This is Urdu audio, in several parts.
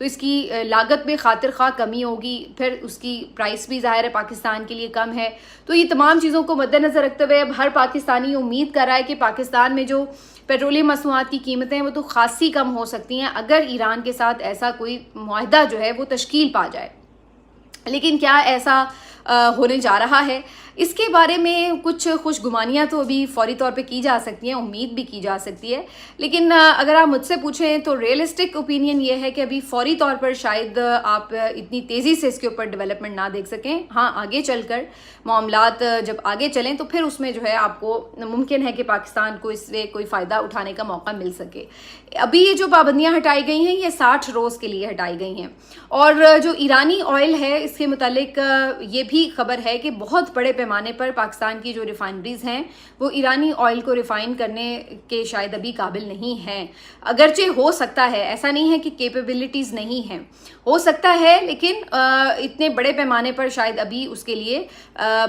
تو اس کی لاگت میں خاطر خواہ کمی ہوگی، پھر اس کی پرائس بھی ظاہر ہے پاکستان کے لیے کم ہے. تو یہ تمام چیزوں کو مد نظر رکھتے ہوئے اب ہر پاکستانی امید کر رہا ہے کہ پاکستان میں جو پیٹرولیم مصنوعات کی قیمتیں ہیں وہ تو خاصی کم ہو سکتی ہیں اگر ایران کے ساتھ ایسا کوئی معاہدہ جو ہے وہ تشکیل پا جائے. لیکن کیا ایسا ہونے جا رہا ہے، اس کے بارے میں کچھ خوش گمانیاں تو ابھی فوری طور پہ کی جا سکتی ہیں، امید بھی کی جا سکتی ہے. لیکن اگر آپ مجھ سے پوچھیں تو ریئلسٹک اوپینین یہ ہے کہ ابھی فوری طور پر شاید آپ اتنی تیزی سے اس کے اوپر ڈیولپمنٹ نہ دیکھ سکیں. ہاں، آگے چل کر معاملات جب آگے چلیں تو پھر اس میں جو ہے آپ کو ممکن ہے کہ پاکستان کو اس سے کوئی فائدہ اٹھانے کا موقع مل سکے. ابھی یہ جو پابندیاں ہٹائی گئی ہیں یہ 60 روز کے لیے ہٹائی گئی ہیں. اور جو ایرانی آئل ہے اس کے متعلق یہ بھی خبر ہے کہ بہت بڑے پیمانے پر پاکستان کی جو ریفائنریز ہیں وہ ایرانی آئل کو ریفائن کرنے کے شاید ابھی قابل نہیں ہیں. اگرچہ ہو سکتا ہے، ایسا نہیں ہے کہ کیپیبلٹیز نہیں ہیں، ہو سکتا ہے، لیکن اتنے بڑے پیمانے پر شاید ابھی اس کے لیے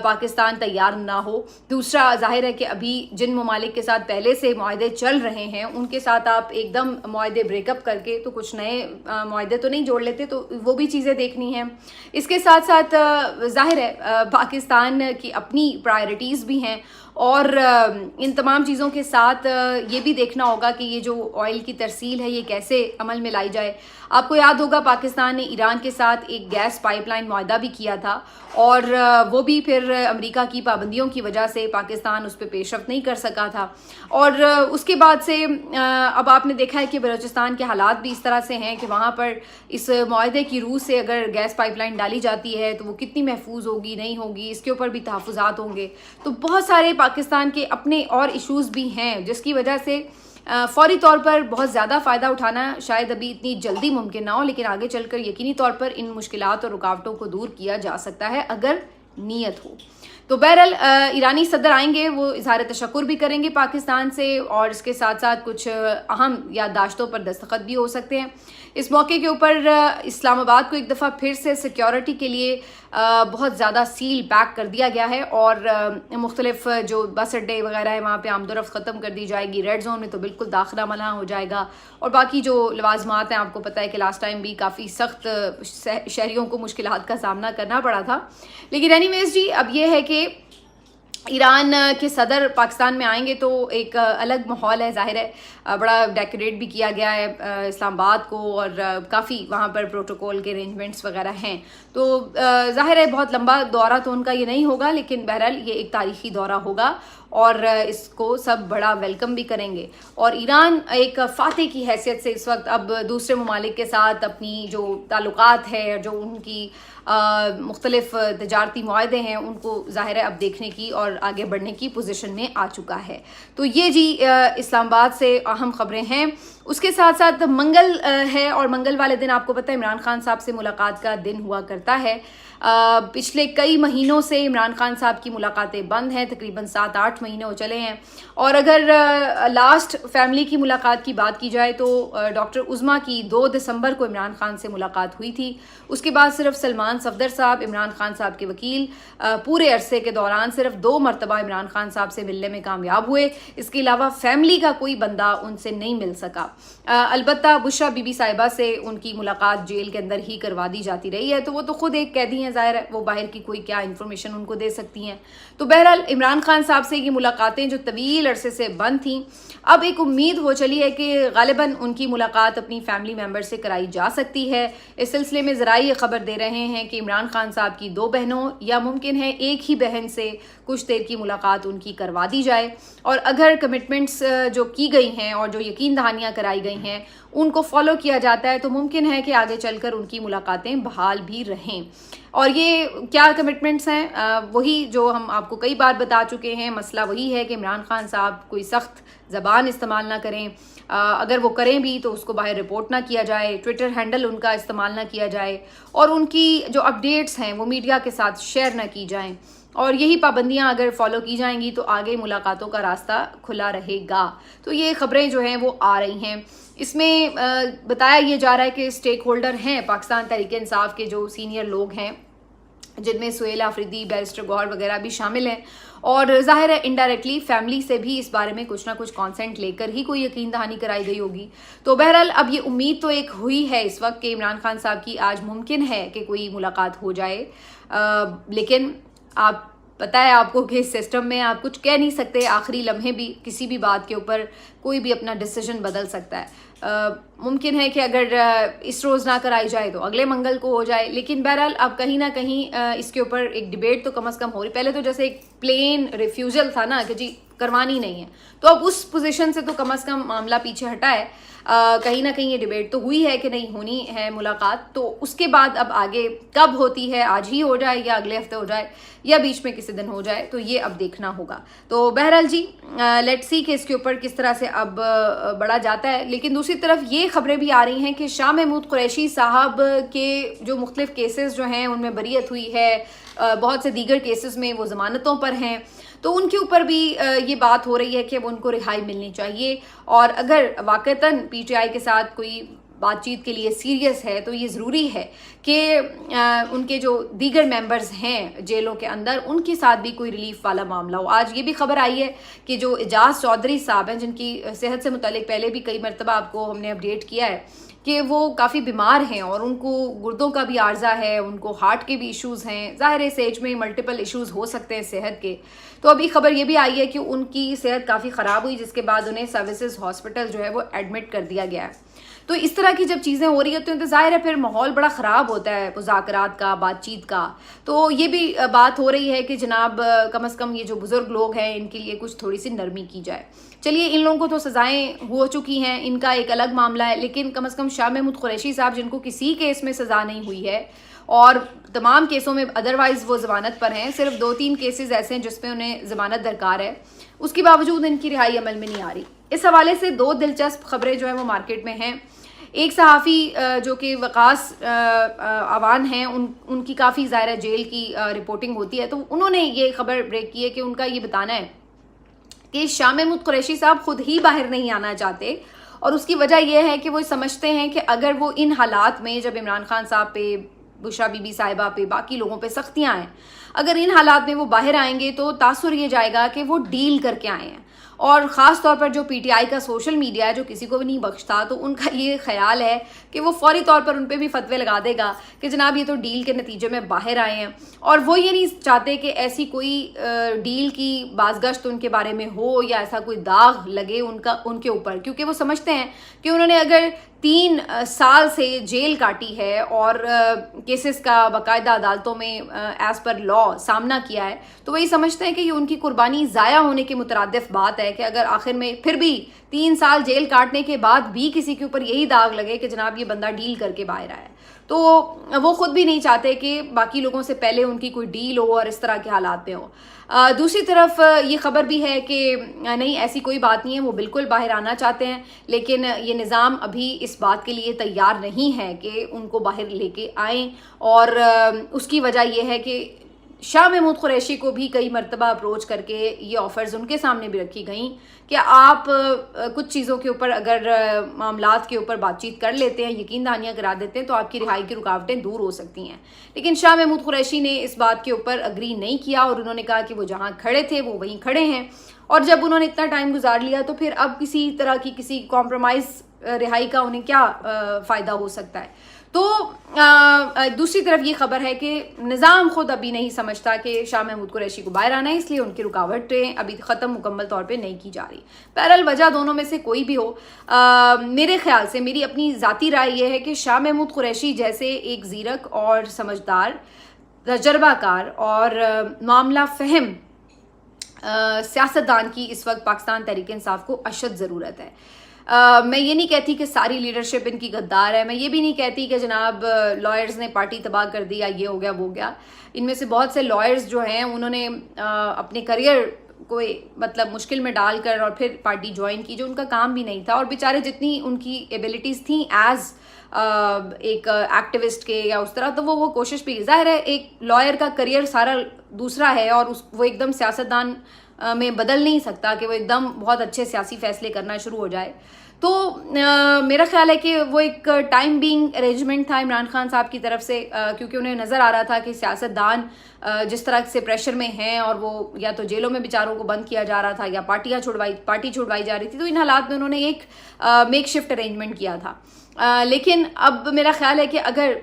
پاکستان تیار نہ ہو. دوسرا ظاہر ہے کہ ابھی جن ممالک کے ساتھ پہلے سے معاہدے چل رہے ہیں ان کے ساتھ آپ ایک دم معاہدے بریک اپ کر کے تو کچھ نئے معاہدے تو نہیں جوڑ لیتے، تو وہ بھی چیزیں دیکھنی ہیں. اس کے ساتھ ساتھ ظاہر ہے پاکستان کی اپنی پرائرٹیز بھی ہیں، اور ان تمام چیزوں کے ساتھ یہ بھی دیکھنا ہوگا کہ یہ جو آئل کی ترسیل ہے یہ کیسے عمل میں لائی جائے. آپ کو یاد ہوگا پاکستان نے ایران کے ساتھ ایک گیس پائپ لائن معاہدہ بھی کیا تھا، اور وہ بھی پھر امریکہ کی پابندیوں کی وجہ سے پاکستان اس پہ پیش رفت نہیں کر سکا تھا. اور اس کے بعد سے اب آپ نے دیکھا ہے کہ بلوچستان کے حالات بھی اس طرح سے ہیں کہ وہاں پر اس معاہدے کی روح سے اگر گیس پائپ لائن ڈالی جاتی ہے تو وہ کتنی محفوظ ہوگی، نہیں ہوگی، اس کے اوپر بھی تحفظات ہوں گے. تو بہت سارے پاکستان کے اپنے اور ایشوز بھی ہیں جس کی وجہ سے فوری طور پر بہت زیادہ فائدہ اٹھانا شاید ابھی اتنی جلدی ممکن نہ ہو، لیکن آگے چل کر یقینی طور پر ان مشکلات اور رکاوٹوں کو دور کیا جا سکتا ہے اگر نیت ہو. تو بہرحال ایرانی صدر آئیں گے، وہ اظہار تشکر بھی کریں گے پاکستان سے، اور اس کے ساتھ ساتھ کچھ اہم یادداشتوں پر دستخط بھی ہو سکتے ہیں. اس موقع کے اوپر اسلام آباد کو ایک دفعہ پھر سے سیکیورٹی کے لیے بہت زیادہ سیل پیک کر دیا گیا ہے، اور مختلف جو بس اڈے وغیرہ ہے وہاں پہ آمد و رفت ختم کر دی جائے گی. ریڈ زون میں تو بالکل داخلہ منع ہو جائے گا، اور باقی جو لوازمات ہیں آپ کو پتہ ہے کہ لاسٹ ٹائم بھی کافی سخت شہریوں کو مشکلات کا سامنا کرنا پڑا تھا. لیکن اینی ویز جی، اب یہ ہے کہ ایران کے صدر پاکستان میں آئیں گے تو ایک الگ ماحول ہے. ظاہر ہے بڑا ڈیکوریٹ بھی کیا گیا ہے اسلام آباد کو، اور کافی وہاں پر پروٹوکول کے ارینجمنٹس وغیرہ ہیں. تو ظاہر ہے بہت لمبا دورہ تو ان کا یہ نہیں ہوگا، لیکن بہرحال یہ ایک تاریخی دورہ ہوگا اور اس کو سب بڑا ویلکم بھی کریں گے. اور ایران ایک فاتح کی حیثیت سے اس وقت اب دوسرے ممالک کے ساتھ اپنی جو تعلقات ہے، جو ان کی مختلف تجارتی معاہدے ہیں، ان کو ظاہر ہے اب دیکھنے کی اور آگے بڑھنے کی پوزیشن میں آ چکا ہے. تو یہ جی اسلام آباد سے اہم خبریں ہیں. اس کے ساتھ ساتھ منگل ہے، اور منگل والے دن آپ کو پتہ ہے عمران خان صاحب سے ملاقات کا دن ہوا کرتا ہے. پچھلے کئی مہینوں سے عمران خان صاحب کی ملاقاتیں بند ہیں، تقریباً 7-8 مہینے ہو چلے ہیں. اور اگر لاسٹ فیملی کی ملاقات کی بات کی جائے تو ڈاکٹر عظما کی 2 دسمبر کو عمران خان سے ملاقات ہوئی تھی. اس کے بعد صرف سلمان صفدر صاحب، عمران خان صاحب کے وکیل، پورے عرصے کے دوران صرف 2 مرتبہ عمران خان صاحب سے ملنے میں کامیاب ہوئے. اس کے علاوہ فیملی کا کوئی بندہ ان سے نہیں مل سکا. البتہ بشرا بی بی صاحبہ سے ان کی ملاقات جیل کے اندر ہی کروا دی جاتی رہی ہے، تو وہ تو خود ایک قیدی ہیں، ظاہر ہے وہ باہر کی کوئی کیا انفارمیشن ان کو دے سکتی ہیں. تو بہرحال عمران خان صاحب سے یہ ملاقاتیں جو طویل عرصے سے بند تھیں، اب ایک امید ہو چلی ہے کہ غالباً ان کی ملاقات اپنی فیملی ممبر سے کرائی جا سکتی ہے. اس سلسلے میں ذرائع یہ خبر دے رہے ہیں کہ عمران خان صاحب کی 2 بہنوں یا ممکن ہے ایک ہی بہن سے کچھ دیر کی ملاقات ان کی کروا دی جائے، اور اگر کمٹمنٹس جو کی گئی ہیں اور جو یقین دہانیاں کرائی گئی ہیں ان کو فالو کیا جاتا ہے تو ممکن ہے کہ آگے چل کر ان کی ملاقاتیں بحال بھی رہیں. اور یہ کیا کمٹمنٹس ہیں؟ وہی جو ہم آپ کو کئی بار بتا چکے ہیں. مسئلہ وہی ہے کہ عمران خان صاحب کوئی سخت زبان استعمال نہ کریں، اگر وہ کریں بھی تو اس کو باہر رپورٹ نہ کیا جائے، ٹویٹر ہینڈل ان کا استعمال نہ کیا جائے، اور ان کی جو اپڈیٹس ہیں وہ میڈیا کے ساتھ شیئر نہ کی جائیں. اور یہی پابندیاں اگر فالو کی جائیں گی تو آگے ملاقاتوں کا راستہ کھلا رہے گا. تو یہ خبریں جو ہیں وہ آ رہی ہیں. اس میں بتایا یہ جا رہا ہے کہ اسٹیک ہولڈر ہیں پاکستان تحریک انصاف کے جو سینئر لوگ ہیں، جن میں سہیل آفریدی، بیرسٹر گوہر وغیرہ بھی شامل ہیں، اور ظاہر ہے انڈائریکٹلی فیملی سے بھی اس بارے میں کچھ نہ کچھ کانسنٹ لے کر ہی کوئی یقین دہانی کرائی گئی ہوگی. تو بہرحال اب یہ امید تو ایک ہوئی ہے اس وقت کہ عمران خان صاحب کی آج ممکن ہے کہ کوئی ملاقات ہو جائے, لیکن آپ پتہ ہے آپ کو کہ اس سسٹم میں آپ کچھ کہہ نہیں سکتے, آخری لمحے بھی کسی بھی بات کے اوپر کوئی بھی اپنا ڈیسیژن بدل سکتا ہے. ممکن ہے کہ اگر اس روز نہ کرائی جائے تو اگلے منگل کو ہو جائے, لیکن بہرحال اب کہیں نہ کہیں اس کے اوپر ایک ڈیبیٹ تو کم از کم ہو رہی. پہلے تو جیسے ایک پلین ریفیوزل تھا نا کہ جی کروانی نہیں ہے, تو اب اس پوزیشن سے تو کم از کم معاملہ پیچھے ہٹا ہے. کہیں نہ کہیں یہ ڈیبیٹ تو ہوئی ہے کہ نہیں ہونی ہے ملاقات, تو اس کے بعد اب آگے کب ہوتی ہے, آج ہی ہو جائے یا اگلے ہفتے ہو جائے یا بیچ میں کسی دن ہو جائے, تو یہ اب دیکھنا ہوگا. تو بہرحال جی لیٹس سی کہ اس کے اوپر کس طرح سے اب بڑھا جاتا ہے. لیکن دوسری طرف یہ خبریں بھی آ رہی ہیں کہ شاہ محمود قریشی صاحب کے جو مختلف کیسز جو ہیں ان میں بریت ہوئی ہے, بہت سے دیگر کیسز میں وہ ضمانتوں پر ہیں, تو ان کے اوپر بھی یہ بات ہو رہی ہے کہ اب ان کو رہائی ملنی چاہیے. اور اگر واقعتاً پی ٹی آئی کے ساتھ کوئی بات چیت کے لیے سیریس ہے تو یہ ضروری ہے کہ ان کے جو دیگر ممبرز ہیں جیلوں کے اندر ان کے ساتھ بھی کوئی ریلیف والا معاملہ ہو. آج یہ بھی خبر آئی ہے کہ جو اعجاز چودھری صاحب ہیں, جن کی صحت سے متعلق پہلے بھی کئی مرتبہ آپ کو ہم نے اپڈیٹ کیا ہے کہ وہ کافی بیمار ہیں اور ان کو گردوں کا بھی عارضہ ہے, ان کو ہارٹ کے بھی ایشوز ہیں. ظاہر ہے اس ایج میں ملٹیپل ایشوز ہو سکتے ہیں صحت کے. تو ابھی خبر یہ بھی آئی ہے کہ ان کی صحت کافی خراب ہوئی, جس کے بعد انہیں سروسز ہاسپٹل جو ہے وہ ایڈمٹ کر دیا گیا ہے. تو اس طرح کی جب چیزیں ہو رہی ہوتی ہیں تو ظاہر ہے پھر ماحول بڑا خراب ہوتا ہے مذاکرات کا, بات چیت کا. تو یہ بھی بات ہو رہی ہے کہ جناب کم از کم یہ جو بزرگ لوگ ہیں ان کے لیے کچھ تھوڑی سی نرمی کی جائے. چلیے ان لوگوں کو تو سزائیں ہو چکی ہیں, ان کا ایک الگ معاملہ ہے, لیکن کم از کم شاہ محمود قریشی صاحب جن کو کسی کیس میں سزا نہیں ہوئی ہے اور تمام کیسوں میں ادروائز وہ ضمانت پر ہیں, صرف 2-3 کیسز ایسے ہیں جس میں انہیں ضمانت درکار ہے, اس کے باوجود ان کی رہائی عمل میں نہیں آ رہی. اس حوالے سے 2 دلچسپ خبریں جو ہیں وہ مارکیٹ میں ہیں. ایک صحافی جو کہ وقاص عوان ہیں, ان کی کافی ظاہر جیل کی رپورٹنگ ہوتی ہے, تو انہوں نے یہ خبر بریک کی ہے کہ ان کا یہ بتانا ہے کہ شاہ محمود قریشی صاحب خود ہی باہر نہیں آنا چاہتے, اور اس کی وجہ یہ ہے کہ وہ سمجھتے ہیں کہ اگر وہ ان حالات میں جب عمران خان صاحب پہ, بشرا بی بی صاحبہ پہ, باقی لوگوں پہ سختیاں ہیں, اگر ان حالات میں وہ باہر آئیں گے تو تاثر یہ جائے گا کہ وہ ڈیل کر کے آئے ہیں. اور خاص طور پر جو پی ٹی آئی کا سوشل میڈیا ہے جو کسی کو بھی نہیں بخشتا, تو ان کا یہ خیال ہے کہ وہ فوری طور پر ان پہ بھی فتوے لگا دے گا کہ جناب یہ تو ڈیل کے نتیجے میں باہر آئے ہیں. اور وہ یہ نہیں چاہتے کہ ایسی کوئی ڈیل کی بازگشت ان کے بارے میں ہو یا ایسا کوئی داغ لگے ان کے اوپر, کیونکہ وہ سمجھتے ہیں کہ انہوں نے اگر 3 سال سے جیل کاٹی ہے اور کیسز کا باقاعدہ عدالتوں میں ایز پر لا سامنا کیا ہے, تو وہی سمجھتے ہیں کہ یہ ان کی قربانی ضائع ہونے کے مترادف بات ہے کہ اگر آخر میں پھر بھی 3 سال جیل کاٹنے کے بعد بھی کسی کے اوپر یہی داغ لگے کہ جناب یہ بندہ ڈیل کر کے باہر آیا ہے, تو وہ خود بھی نہیں چاہتے کہ باقی لوگوں سے پہلے ان کی کوئی ڈیل ہو اور اس طرح کے حالات میں ہو. دوسری طرف یہ خبر بھی ہے کہ نہیں ایسی کوئی بات نہیں ہے, وہ بالکل باہر آنا چاہتے ہیں, لیکن یہ نظام ابھی اس بات کے لیے تیار نہیں ہے کہ ان کو باہر لے کے آئیں. اور اس کی وجہ یہ ہے کہ شاہ محمود قریشی کو بھی کئی مرتبہ اپروچ کر کے یہ آفرز ان کے سامنے بھی رکھی گئیں کہ آپ کچھ چیزوں کے اوپر اگر معاملات کے اوپر بات چیت کر لیتے ہیں, یقین دہانیاں کرا دیتے ہیں, تو آپ کی رہائی کی رکاوٹیں دور ہو سکتی ہیں. لیکن شاہ محمود قریشی نے اس بات کے اوپر اگری نہیں کیا اور انہوں نے کہا کہ وہ جہاں کھڑے تھے وہ وہیں کھڑے ہیں, اور جب انہوں نے اتنا ٹائم گزار لیا تو پھر اب کسی طرح کی کسی کمپرومائز رہائی کا انہیں کیا فائدہ ہو سکتا ہے. تو دوسری طرف یہ خبر ہے کہ نظام خود ابھی نہیں سمجھتا کہ شاہ محمود قریشی کو باہر آنا ہے, اس لیے ان کی رکاوٹیں ابھی ختم مکمل طور پہ نہیں کی جا رہی. بہرحال وجہ دونوں میں سے کوئی بھی ہو, میرے خیال سے میری اپنی ذاتی رائے یہ ہے کہ شاہ محمود قریشی جیسے ایک زیرک اور سمجھدار, تجربہ کار اور معاملہ فہم سیاستدان کی اس وقت پاکستان تحریک انصاف کو اشد ضرورت ہے. میں یہ نہیں کہتی کہ ساری لیڈرشپ ان کی غدار ہے, میں یہ بھی نہیں کہتی کہ جناب لائرز نے پارٹی تباہ کر دی یا یہ ہو گیا وہ ہو گیا. ان میں سے بہت سے لائرز جو ہیں انہوں نے اپنے کریئر کو مطلب مشکل میں ڈال کر اور پھر پارٹی جوائن کی, جو ان کا کام بھی نہیں تھا, اور بیچارے جتنی ان کی ایبلٹیز تھیں ایز ایک ایکٹیوسٹ کے یا اس طرح, تو وہ کوشش بھی. ظاہر ہے ایک لائر کا کریئر سارا دوسرا ہے اور وہ ایک دم سیاستدان میں بدل نہیں سکتا کہ وہ ایک دم بہت اچھے سیاسی فیصلے کرنا شروع ہو جائے. تو میرا خیال ہے کہ وہ ایک ٹائم بینگ ارینجمنٹ تھا عمران خان صاحب کی طرف سے, کیونکہ انہیں نظر آ رہا تھا کہ سیاستدان جس طرح سے پریشر میں ہیں اور وہ یا تو جیلوں میں بیچاروں کو بند کیا جا رہا تھا یا پارٹی چھڑوائی جا رہی تھی، تو ان حالات میں انہوں نے ایک میک شفٹ ارینجمنٹ کیا تھا. لیکن اب میرا خیال ہے کہ اگر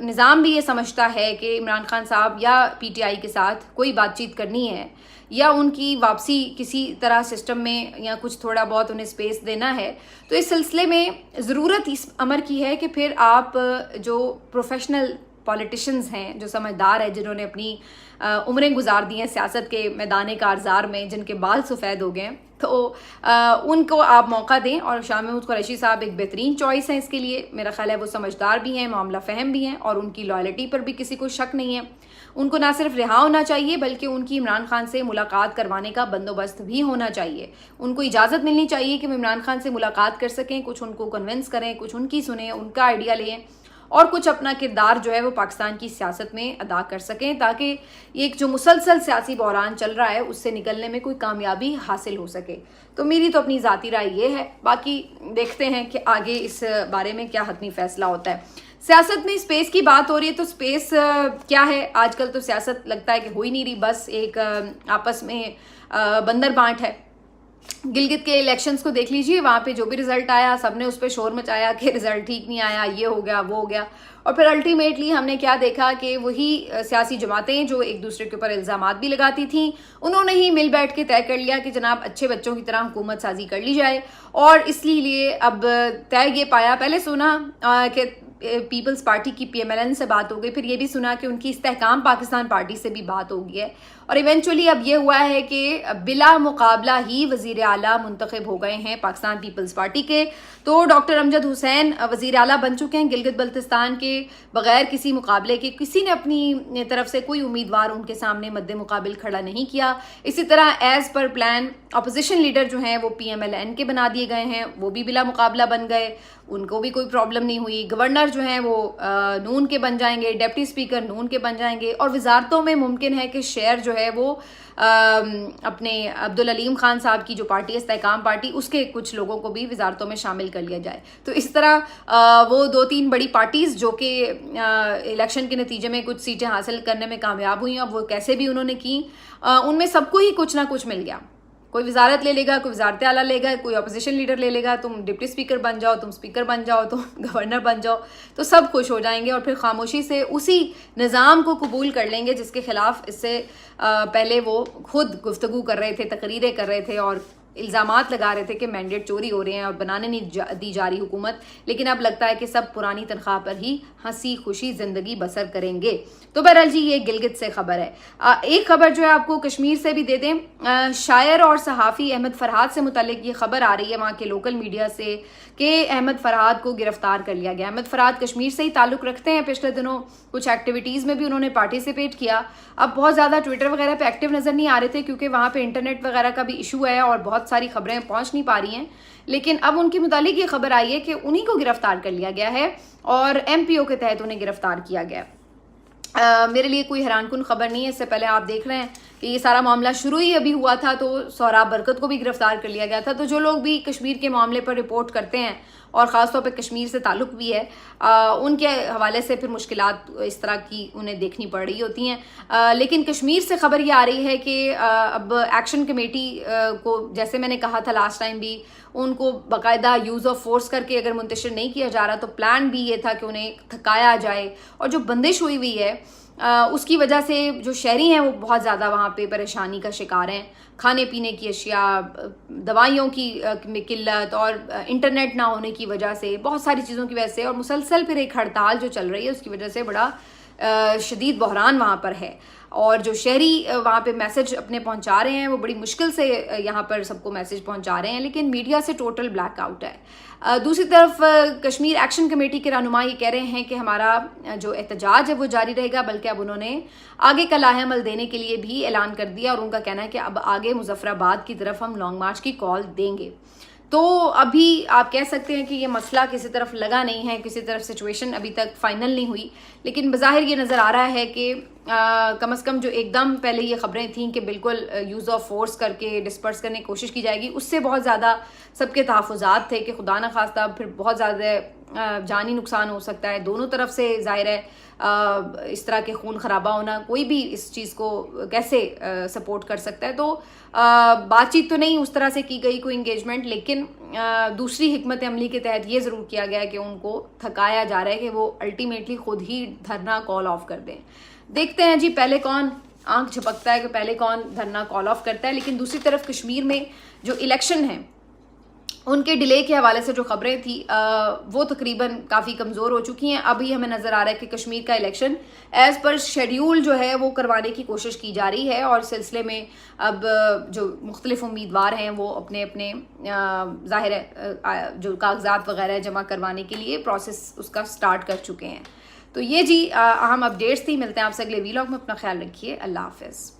نظام بھی یہ سمجھتا ہے کہ عمران خان صاحب یا پی ٹی آئی کے ساتھ کوئی بات چیت کرنی ہے یا ان کی واپسی کسی طرح سسٹم میں یا کچھ تھوڑا بہت انہیں سپیس دینا ہے، تو اس سلسلے میں ضرورت اس امر کی ہے کہ پھر آپ جو پروفیشنل پولیٹیشنز ہیں، جو سمجھدار ہیں، جنہوں نے اپنی عمریں گزار دی ہیں سیاست کے میدان کارزار میں، جن کے بال سفید ہو گئے ہیں، تو ان کو آپ موقع دیں. اور شاہ محمود قریشی صاحب ایک بہترین چوائس ہیں اس کے لیے. میرا خیال ہے وہ سمجھدار بھی ہیں، معاملہ فہم بھی ہیں، اور ان کی لائلٹی پر بھی کسی کو شک نہیں ہے. ان کو نہ صرف رہا ہونا چاہیے بلکہ ان کی عمران خان سے ملاقات کروانے کا بندوبست بھی ہونا چاہیے. ان کو اجازت ملنی چاہیے کہ وہ عمران خان سے ملاقات کر سکیں، کچھ ان کو کنونس کریں، کچھ ان کی سنیں، ان کا آئیڈیا لیں، اور کچھ اپنا کردار جو ہے وہ پاکستان کی سیاست میں ادا کر سکیں، تاکہ ایک جو مسلسل سیاسی بحران چل رہا ہے اس سے نکلنے میں کوئی کامیابی حاصل ہو سکے. تو میری تو اپنی ذاتی رائے یہ ہے، باقی دیکھتے ہیں کہ آگے اس بارے میں کیا حتمی فیصلہ ہوتا ہے. سیاست میں اسپیس کی بات ہو رہی ہے، تو اسپیس کیا ہے؟ آج کل تو سیاست لگتا ہے کہ ہو ہی نہیں رہی، بس ایک آپس میں بندر بانٹ ہے. گلگت کے الیکشنز کو دیکھ لیجئے، وہاں پہ جو بھی رزلٹ آیا سب نے اس پہ شور مچایا کہ رزلٹ ٹھیک نہیں آیا، یہ ہو گیا وہ ہو گیا، اور پھر الٹیمیٹلی ہم نے کیا دیکھا کہ وہی سیاسی جماعتیں جو ایک دوسرے کے اوپر الزامات بھی لگاتی تھیں، انہوں نے ہی مل بیٹھ کے طے کر لیا کہ جناب اچھے بچوں کی طرح حکومت سازی کر لی جائے. اور اس لیے اب طے یہ پایا، پہلے سنا کہ پیپلز پارٹی کی پی ایم ایل این سے بات ہو گئی، پھر یہ بھی سنا کہ ان کی استحکام پاکستان پارٹی سے بھی بات ہو گئی ہے، اور ایونچولی اب یہ ہوا ہے کہ بلا مقابلہ ہی وزیر اعلیٰ منتخب ہو گئے ہیں پاکستان پیپلز پارٹی کے. تو ڈاکٹر امجد حسین وزیر اعلیٰ بن چکے ہیں گلگت بلتستان کے، بغیر کسی مقابلے کے. کسی نے اپنی طرف سے کوئی امیدوار ان کے سامنے مد مقابل کھڑا نہیں کیا. اسی طرح as per plan opposition leader جو ہیں وہ پی ایم ایل این کے بنا دیے گئے ہیں، وہ بھی بلا مقابلہ بن گئے، ان کو بھی کوئی پرابلم نہیں ہوئی. گورنر جو ہیں وہ نون کے بن جائیں گے، ڈپٹی اسپیکر نون کے بن جائیں گے، اور وزارتوں میں ممکن ہے کہ شیئر جو ہے وہ اپنے عبدالعلیم خان صاحب کی جو پارٹی ہے استحکام پارٹی، اس کے کچھ لوگوں کو بھی وزارتوں میں شامل کر لیا جائے. تو اس طرح وہ 2-3 بڑی پارٹیز جو کہ الیکشن کے نتیجے میں کچھ سیٹیں حاصل کرنے میں کامیاب ہوئی ہیں، اب وہ کیسے بھی انہوں نے کی، ان میں سب کو ہی کچھ نہ کچھ مل گیا. کوئی وزارت لے لے گا، کوئی وزارت اعلیٰ لے گا، کوئی اپوزیشن لیڈر لے لے گا، تم ڈپٹی اسپیکر بن جاؤ، تم اسپیکر بن جاؤ، تم گورنر بن جاؤ، تو سب خوش ہو جائیں گے اور پھر خاموشی سے اسی نظام کو قبول کر لیں گے جس کے خلاف اس سے پہلے وہ خود گفتگو کر رہے تھے، تقریریں کر رہے تھے اور الزامات لگا رہے تھے کہ مینڈیٹ چوری ہو رہے ہیں اور بنانے نہیں دی جا رہی حکومت. لیکن اب لگتا ہے کہ سب پرانی تنخواہ پر ہی ہنسی خوشی زندگی بسر کریں گے. تو بہرحال جی یہ گلگت سے خبر ہے. ایک خبر جو ہے آپ کو کشمیر سے بھی دے دیں. شاعر اور صحافی احمد فرحاد سے متعلق یہ خبر آ رہی ہے وہاں کے لوکل میڈیا سے کہ احمد فرحاد کو گرفتار کر لیا گیا. احمد فرحاد کشمیر سے ہی تعلق رکھتے ہیں، پچھلے دنوں کچھ ایکٹیویٹیز میں بھی انہوں نے پارٹیسپیٹ کیا. اب بہت زیادہ ٹویٹر وغیرہ پہ ایکٹیو نظر نہیں آ رہے تھے کیونکہ وہاں پہ انٹرنیٹ وغیرہ کا بھی ایشو ہے اور بہت ساری خبریں پہنچ نہیں پا رہی ہیں. لیکن اب ان کے متعلق یہ خبر آئی ہے کہ انہی کو گرفتار کر لیا گیا ہے اور ایم پی او کے تحت انہیں گرفتار کیا گیا. میرے لیے کوئی حیران کن خبر نہیں ہے. اس سے پہلے آپ دیکھ رہے ہیں کہ یہ سارا معاملہ شروع ہی ابھی ہوا تھا تو سہراب برکت کو بھی گرفتار کر لیا گیا تھا. تو جو لوگ بھی کشمیر کے معاملے پر رپورٹ کرتے ہیں اور خاص طور پہ کشمیر سے تعلق بھی ہے، ان کے حوالے سے پھر مشکلات اس طرح کی انہیں دیکھنی پڑ رہی ہوتی ہیں. لیکن کشمیر سے خبر یہ آ رہی ہے کہ اب ایکشن کمیٹی کو، جیسے میں نے کہا تھا لاسٹ ٹائم بھی، ان کو باقاعدہ یوز آف فورس کر کے اگر منتشر نہیں کیا جا رہا تو پلان بھی یہ تھا کہ انہیں تھکایا جائے. اور جو بندش ہوئی ہے اس کی وجہ سے جو شہری ہیں وہ بہت زیادہ وہاں پہ پریشانی کا شکار ہیں. کھانے پینے کی اشیاء، دوائیوں کی قلت اور انٹرنیٹ نہ ہونے کی وجہ سے، بہت ساری چیزوں کی وجہ سے، اور مسلسل پھر ایک ہڑتال جو چل رہی ہے اس کی وجہ سے بڑا شدید بحران وہاں پر ہے. اور جو شہری وہاں پہ میسج اپنے پہنچا رہے ہیں وہ بڑی مشکل سے یہاں پر سب کو میسج پہنچا رہے ہیں، لیکن میڈیا سے ٹوٹل بلیک آؤٹ ہے. دوسری طرف کشمیر ایکشن کمیٹی کے رہنما یہ کہہ رہے ہیں کہ ہمارا جو احتجاج ہے وہ جاری رہے گا، بلکہ اب انہوں نے آگے کا لاہ عمل دینے کے لیے بھی اعلان کر دیا اور ان کا کہنا ہے کہ اب آگے مظفر آباد کی طرف ہم لانگ مارچ کی کال دیں گے. تو ابھی آپ کہہ سکتے ہیں کہ یہ مسئلہ کسی طرف لگا نہیں ہے، کسی طرف سچویشن ابھی تک فائنل نہیں ہوئی، لیکن بظاہر یہ نظر آ رہا ہے کہ کم از کم جو ایک دم پہلے یہ خبریں تھیں کہ بالکل یوز آف فورس کر کے ڈسپرس کرنے کی کوشش کی جائے گی، اس سے بہت زیادہ سب کے تحفظات تھے کہ خدا نہ خواستہ پھر بہت زیادہ جانی نقصان ہو سکتا ہے دونوں طرف سے. ظاہر ہے اس طرح کے خون خرابہ ہونا کوئی بھی اس چیز کو کیسے سپورٹ کر سکتا ہے. تو بات چیت تو نہیں اس طرح سے کی گئی کوئی انگیجمنٹ, لیکن دوسری حکمت عملی کے تحت یہ ضرور کیا گیا کہ ان کو تھکایا جا رہا ہے کہ وہ الٹیمیٹلی خود ہی دھرنا کال آف کر دیں. دیکھتے ہیں جی پہلے کون آنکھ جھپکتا ہے کہ پہلے کون دھرنا کال آف کرتا ہے. لیکن دوسری طرف کشمیر میں جو الیکشن ہیں ان کے ڈیلے کے حوالے سے جو خبریں تھیں وہ تقریباً کافی کمزور ہو چکی ہیں. ابھی ہمیں نظر آ رہا ہے کہ کشمیر کا الیکشن ایز پر شیڈیول جو ہے وہ کروانے کی کوشش کی جا رہی ہے, اور سلسلے میں اب جو مختلف امیدوار ہیں وہ اپنے اپنے ظاہر ہے جو کاغذات وغیرہ جمع کروانے کے لیے پروسیس اس کا سٹارٹ کر چکے ہیں. تو یہ جی اہم اپڈیٹس تھی. ملتے ہیں آپ سے اگلے ویلاگ میں. اپنا خیال رکھیے. اللہ حافظ.